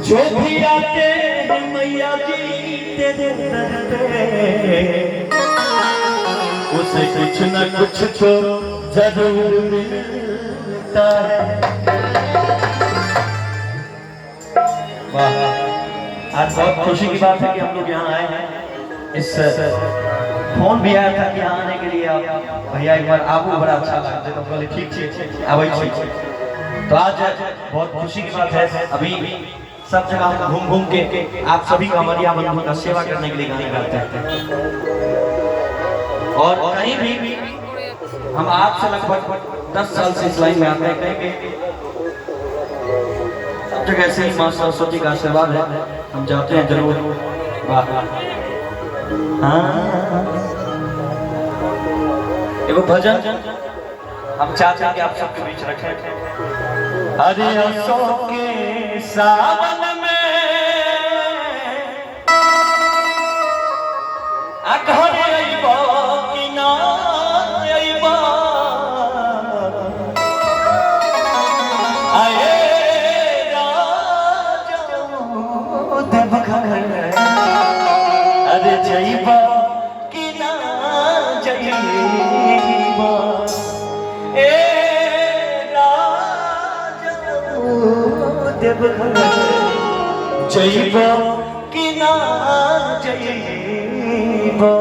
जो भी आते हैं मैया जी तेरे दर पे, उसे कुछ न कुछ तो जरूर मिलता है। वाह, आज बहुत खुशी की बात है कि हम लोग यहाँ आए हैं। इस फोन भी आया था कि यहाँ आने के लिए आप भैया एक बार आपको बड़ा अच्छा लगता है, तो बोले ठीक ठीक अब तो आज बहुत खुशी की बात है। अभी सब जगह हम घूम घूम के आप सभी कमरिया बंधुओं का सेवा करने के लिए गाने गाते हैं, और कहीं भी हम आपसे लगभग 10 साल से इस लाइन में आते हैं, कहीं सब जगह से ही माँ सरस्वती का आशीर्वाद है, हम जाते हैं जरूर। वाह, हाँ, एगो भजन हम चाहते हैं कि आप सबके बीच रखें। अरे अशोक के सावन में घर अइबो कि ना अइबो, आए राजा देवघर, अरे जइबो कि ना जइबो, देवघर जइबो कि ना जइबो।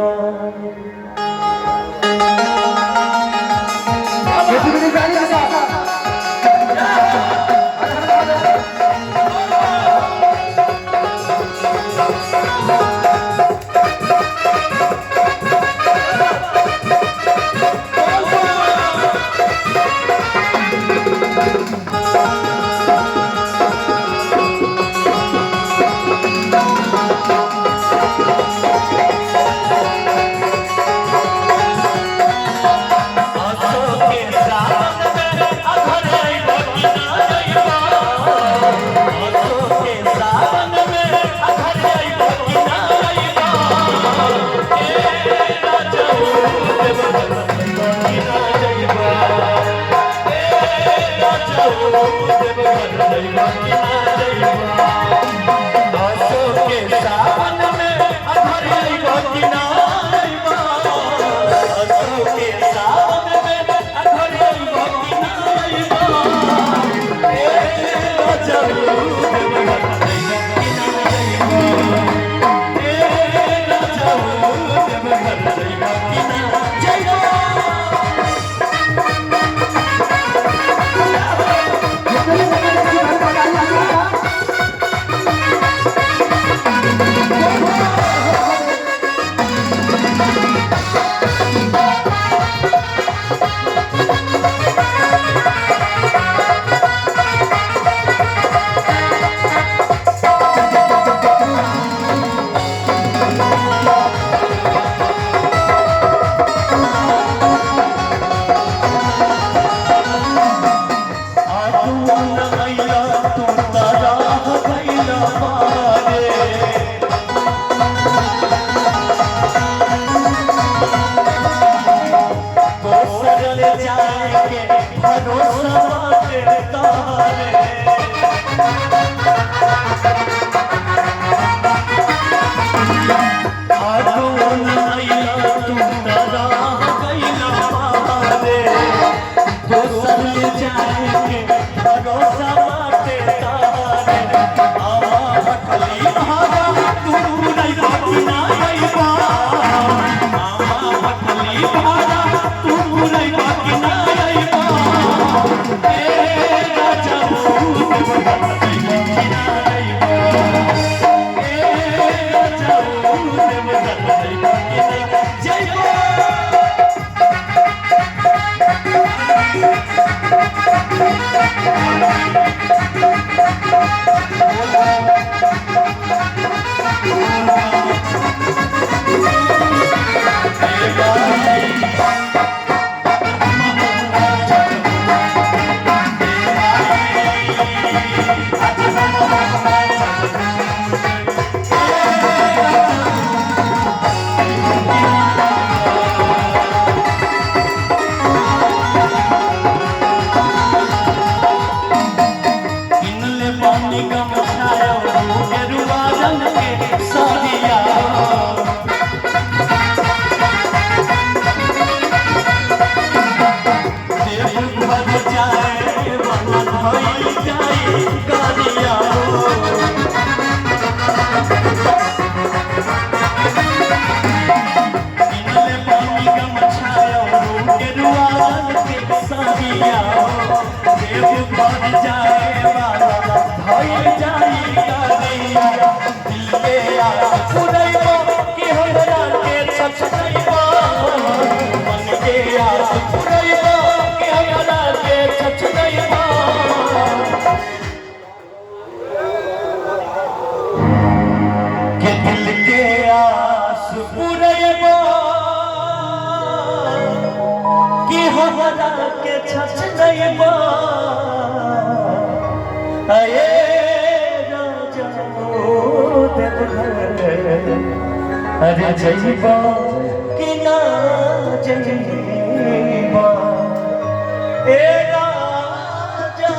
पानी का जाई गानिया इनले पानी का मछाया के रुआन के सागिया देव भर जाए वाला भई जाई गानिया दिल के आस पुरैबो कि हमरा के छछनैबो मन के आस पुरैबो कि हमरा के छछनैबो के दिल के आस पुरैबो कि हमरा के छछनैबो अये अरे जइबा कि ना जइबा ए राजा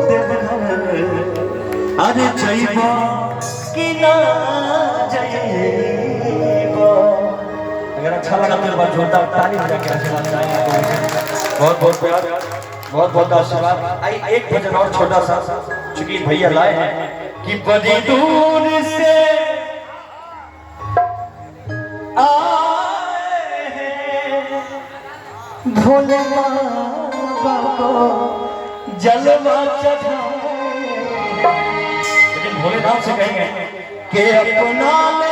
देवघर अरे जइबा कि ना जइबा। अगर अच्छा लगा तो एक बार जोरदार ताली बजा के आशीर्वाद चाहेंगे। बहुत बहुत प्यार बहुत बहुत आशीर्वाद। आई एक भजन और छोटा सा चूंकि भैया लाए हैं कि बड़ी दूर से आए हैं भोले बाबा को जलवा चढ़ाए। लेकिन भोलेनाथ से कहेंगे कि अपना ले